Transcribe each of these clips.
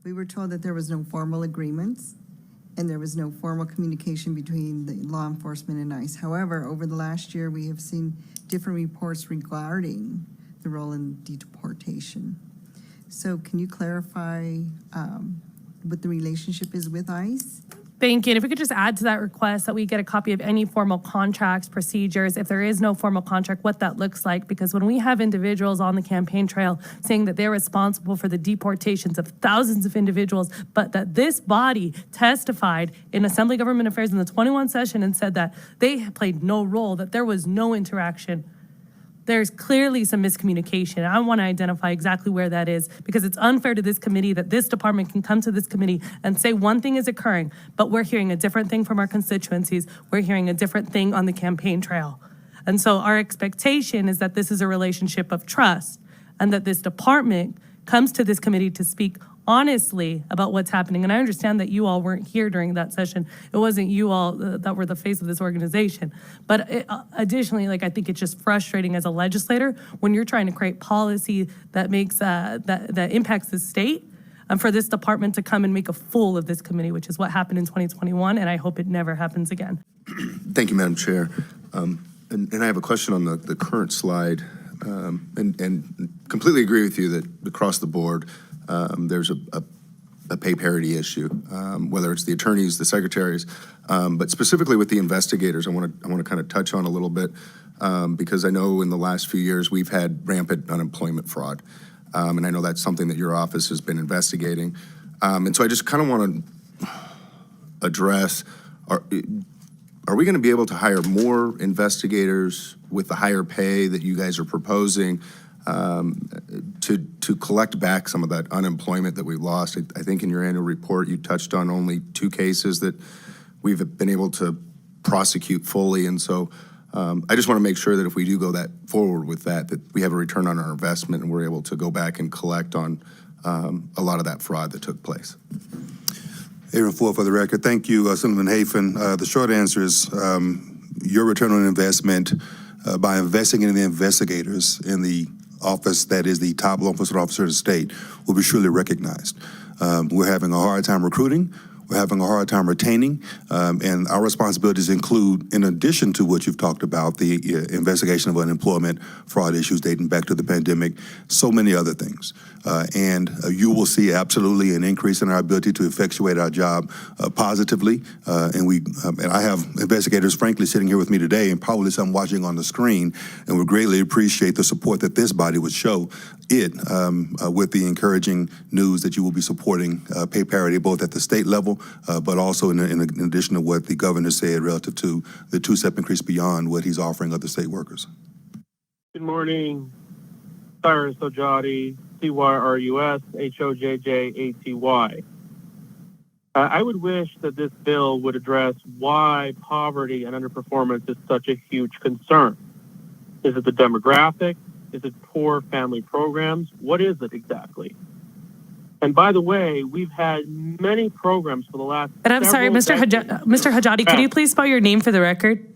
We were told that there was no formal agreements and there was no formal communication between the law enforcement and ICE. However, over the last year, we have seen different reports regarding the role in deportation. So can you clarify what the relationship is with ICE? Thank you. And if we could just add to that request that we get a copy of any formal contracts, procedures, if there is no formal contract, what that looks like. Because when we have individuals on the campaign trail saying that they're responsible for the deportations of thousands of individuals, but that this body testified in Assembly Government Affairs in the 21 session and said that they played no role, that there was no interaction, there's clearly some miscommunication. I want to identify exactly where that is, because it's unfair to this committee that this department can come to this committee and say one thing is occurring, but we're hearing a different thing from our constituencies. We're hearing a different thing on the campaign trail. And so our expectation is that this is a relationship of trust and that this department comes to this committee to speak honestly about what's happening. And I understand that you all weren't here during that session. It wasn't you all that were the face of this organization. But additionally, I think it's just frustrating as a legislator when you're trying to create policy that makes that impacts the state, and for this department to come and make a fool of this committee, which is what happened in 2021, and I hope it never happens again. Thank you, Madam Chair. And I have a question on the current slide, and completely agree with you that across the board, there's a pay parity issue, whether it's the attorneys, the secretaries, but specifically with the investigators, I want to kind of touch on a little bit, because I know in the last few years we've had rampant unemployment fraud, and I know that's something that your office has been investigating, and so I just kind of want to address, are we going to be able to hire more investigators with the higher pay that you guys are proposing, to collect back some of that unemployment that we've lost? I think in your annual report, you touched on only 2 cases that we've been able to prosecute fully. And so I just want to make sure that if we do go forward with that we have a return on our investment and we're able to go back and collect on a lot of that fraud that took place. Aaron Ford for the record. Thank you, Senator Hafen. The short answer is your return on investment by investing in the investigators in the office that is the top law enforcement officer of the state will be surely recognized. We're having a hard time recruiting. We're having a hard time retaining, and our responsibilities include, in addition to what you've talked about, the investigation of unemployment, fraud issues dating back to the pandemic, so many other things. And you will see absolutely an increase in our ability to effectuate our job positively. And I have investigators, frankly, sitting here with me today, and probably some watching on the screen, and we greatly appreciate the support that this body would show with the encouraging news that you will be supporting pay parity both at the state level, but also in addition to what the governor said relative to the 2-step increase beyond what he's offering other state workers. Good morning, CyrusHojjaty, CyrusHojjaty. I would wish that this bill would address why poverty and underperformance is such a huge concern. Is it the demographic? Is it poor family programs? What is it exactly? And by the way, we've had many programs for the last. And I'm sorry, Mr. Hojjaty, could you please spell your name for the record?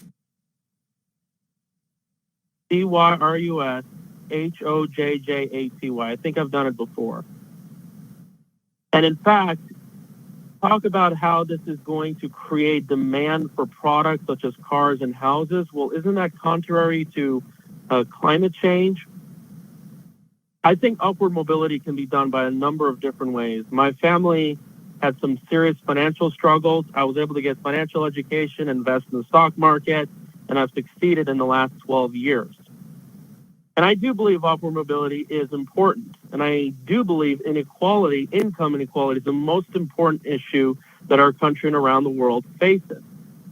CyrusHojjaty. I think I've done it before. And in fact, talk about how this is going to create demand for products such as cars and houses. Well, isn't that contrary to climate change? I think upward mobility can be done by a number of different ways. My family had some serious financial struggles. I was able to get financial education, invest in the stock market, and I've succeeded in the last 12 years. And I do believe upward mobility is important. And I do believe inequality, income inequality, is the most important issue that our country and around the world faces.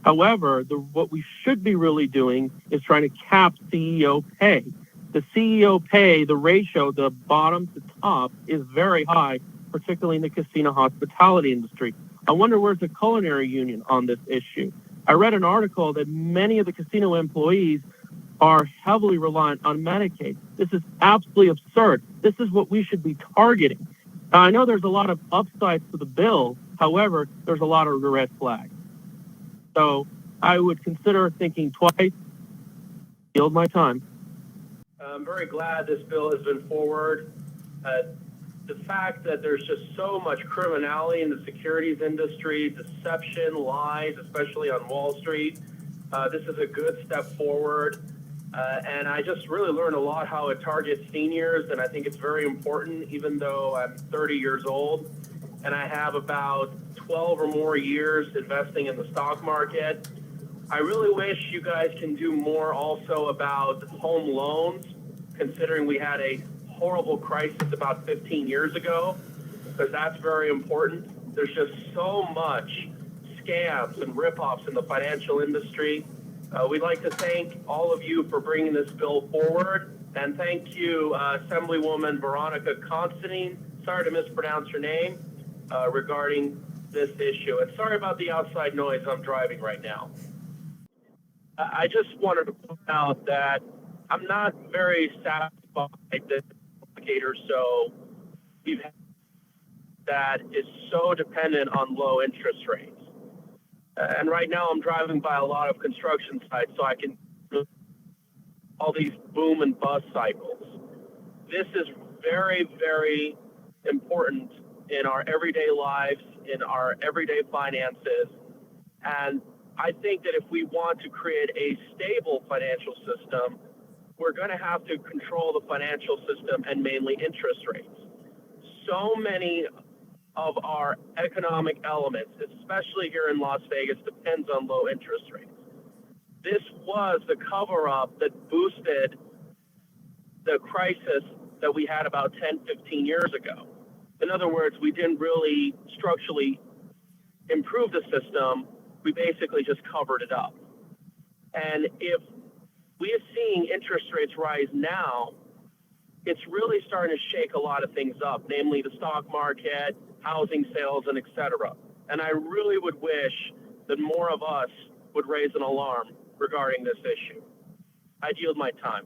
However, what we should be really doing is trying to cap CEO pay. The CEO pay, the ratio, the bottom to top, is very high, particularly in the casino hospitality industry. I wonder where's the Culinary Union on this issue. I read an article that many of the casino employees are heavily reliant on Medicaid. This is absolutely absurd. This is what we should be targeting. Now, I know there's a lot of upsides to the bill. However, there's a lot of red flags. So I would consider thinking twice. Yield my time. I'm very glad this bill has been forward. the fact that there's just so much criminality in the securities industry, deception, lies, especially on Wall Street. This is a good step forward. And I just really learned a lot how it targets seniors, and I think it's very important, even though I'm 30 years old and I have about 12 or more years investing in the stock market. I really wish you guys can do more also about home loans, considering we had a horrible crisis about 15 years ago, because that's very important. There's just so much scams and ripoffs in the financial industry. We'd like to thank all of you for bringing this bill forward, and thank you, Assemblywoman Veronica Constantine, sorry to mispronounce your name, regarding this issue. And sorry about the outside noise, I'm driving right now. I just wanted to point out that I'm not very satisfied that indicators so we've had that is so dependent on low interest rates. And right now I'm driving by a lot of construction sites, so I can all these boom and bust cycles. This is very, very important in our everyday lives, in our everyday finances. And I think that if we want to create a stable financial system, we're going to have to control the financial system and mainly interest rates. So many of our economic elements, especially here in Las Vegas, depends on low interest rates. This was the cover-up that boosted the crisis that we had about 10, 15 years ago. In other words, we didn't really structurally improve the system. We basically just covered it up. And if we are seeing interest rates rise now, it's really starting to shake a lot of things up, namely the stock market, housing sales, and et cetera. And I really would wish that more of us would raise an alarm regarding this issue. I'd yield my time.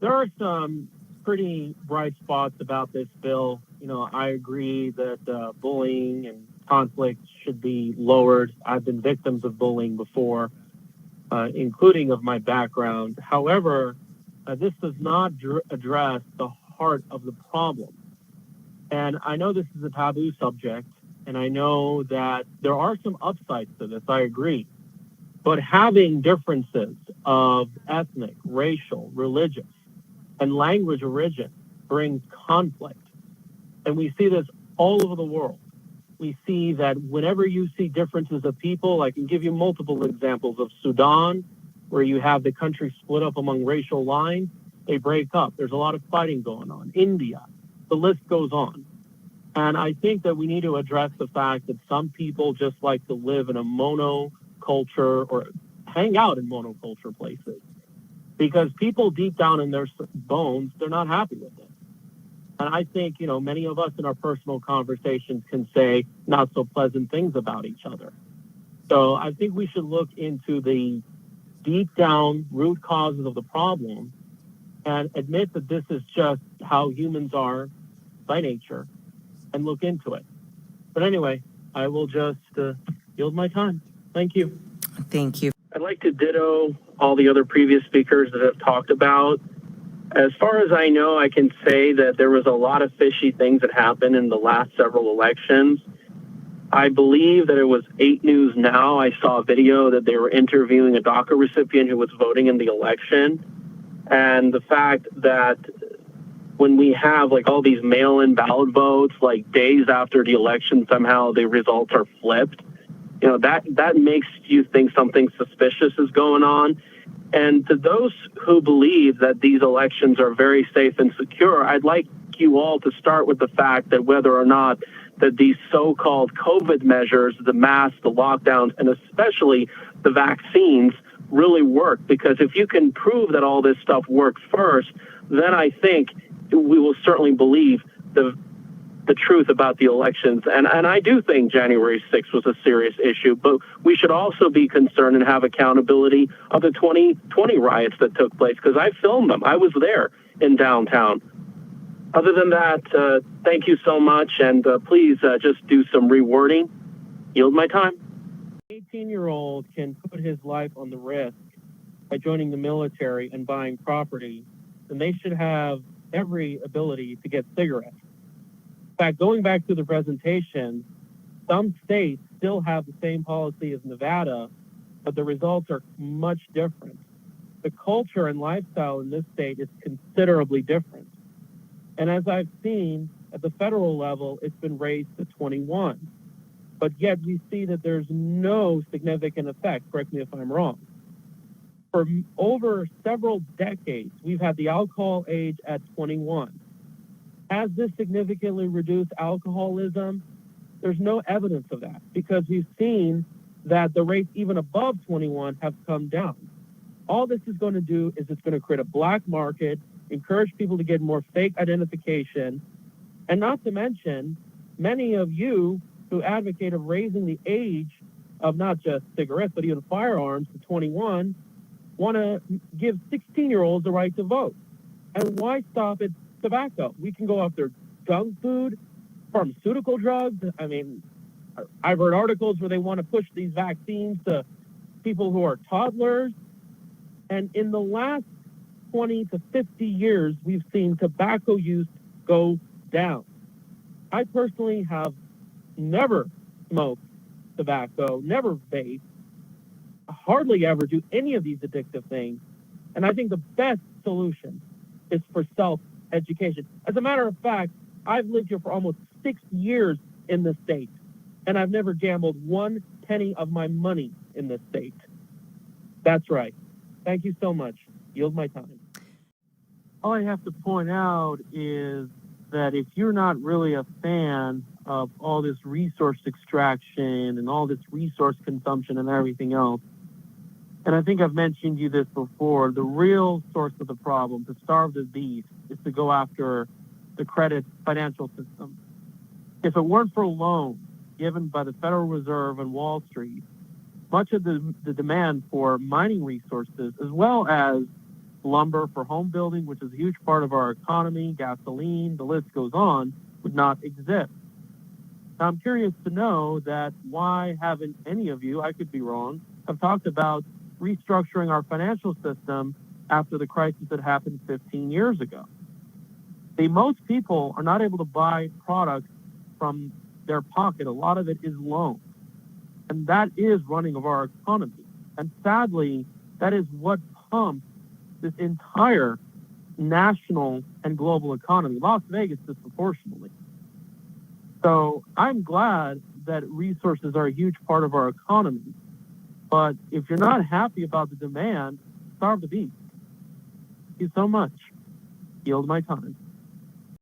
There are some pretty bright spots about this bill. You know, I agree that bullying and conflict should be lowered. I've been victims of bullying before, including of my background. However, this does not address the heart of the problem. And I know this is a taboo subject, and I know that there are some upsides to this, I agree. But having differences of ethnic, racial, religious, and language origin brings conflict. And we see this all over the world. We see that whenever you see differences of people, I can give you multiple examples of Sudan, where you have the country split up among racial lines, they break up. There's a lot of fighting going on. India, the list goes on. And I think that we need to address the fact that some people just like to live in a monoculture or hang out in monoculture places, because people deep down in their bones, they're not happy with it. And I think, you know, many of us in our personal conversations can say not so pleasant things about each other. So I think we should look into the deep down root causes of the problem and admit that this is just how humans are by nature and look into it. But anyway, I will just yield my time. Thank you. Thank you. I'd like to ditto all the other previous speakers that have talked about. As far as I know, I can say that there was a lot of fishy things that happened in the last several elections. I believe that it was 8 News Now. I saw a video that they were interviewing a DACA recipient who was voting in the election. And the fact that when we have like all these mail-in ballot votes, like days after the election, somehow the results are flipped, you know, that makes you think something suspicious is going on. And to those who believe that these elections are very safe and secure, I'd like you all to start with the fact that whether or not that these so-called COVID measures, the masks, the lockdowns, and especially the vaccines really work. Because if you can prove that all this stuff works first, then I think we will certainly believe the truth about the elections. And I do think January 6th was a serious issue, but we should also be concerned and have accountability of the 2020 riots that took place, because I filmed them. I was there in downtown. Other than that, thank you so much, and please just do some rewording. Yield my time. 18-year-old can put his life on the risk by joining the military and buying property, then they should have every ability to get cigarettes. In fact, going back to the presentation, some states still have the same policy as Nevada, but the results are much different. The culture and lifestyle in this state is considerably different. And as I've seen, at the federal level, it's been raised to 21. But yet we see that there's no significant effect. Correct me if I'm wrong. For over several decades, we've had the alcohol age at 21. Has this significantly reduced alcoholism? There's no evidence of that because we've seen that the rates even above 21 have come down. All this is going to do is it's going to create a black market, encourage people to get more fake identification, and not to mention, many of you who advocate of raising the age of not just cigarettes, but even firearms to 21, want to give 16-year-olds the right to vote. And why stop at tobacco? We can go after junk food, pharmaceutical drugs. I mean, I've read articles where they want to push these vaccines to people who are toddlers. And in the last 20 to 50 years, we've seen tobacco use go down. I personally have never smoked tobacco, never vaped, hardly ever do any of these addictive things. And I think the best solution is for self-education. As a matter of fact, I've lived here for almost 6 years in this state, and I've never gambled one penny of my money in this state. That's right. Thank you so much. Yield my time. All I have to point out is that if you're not really a fan of all this resource extraction and all this resource consumption and everything else, and I think I've mentioned you this before, the real source of the problem, to starve the beast, is to go after the credit financial system. If it weren't for loans given by the Federal Reserve and Wall Street, much of the demand for mining resources, as well as lumber for home building, which is a huge part of our economy, gasoline, the list goes on, would not exist. Now, I'm curious to know that why haven't any of you, I could be wrong, have talked about restructuring our financial system after the crisis that happened 15 years ago. Most people are not able to buy products from their pocket. A lot of it is loans. And that is running of our economy. And sadly, that is what pumps this entire national and global economy, Las Vegas disproportionately. So I'm glad that resources are a huge part of our economy. But if you're not happy about the demand, starve the beast. Thank you so much. Yield my time.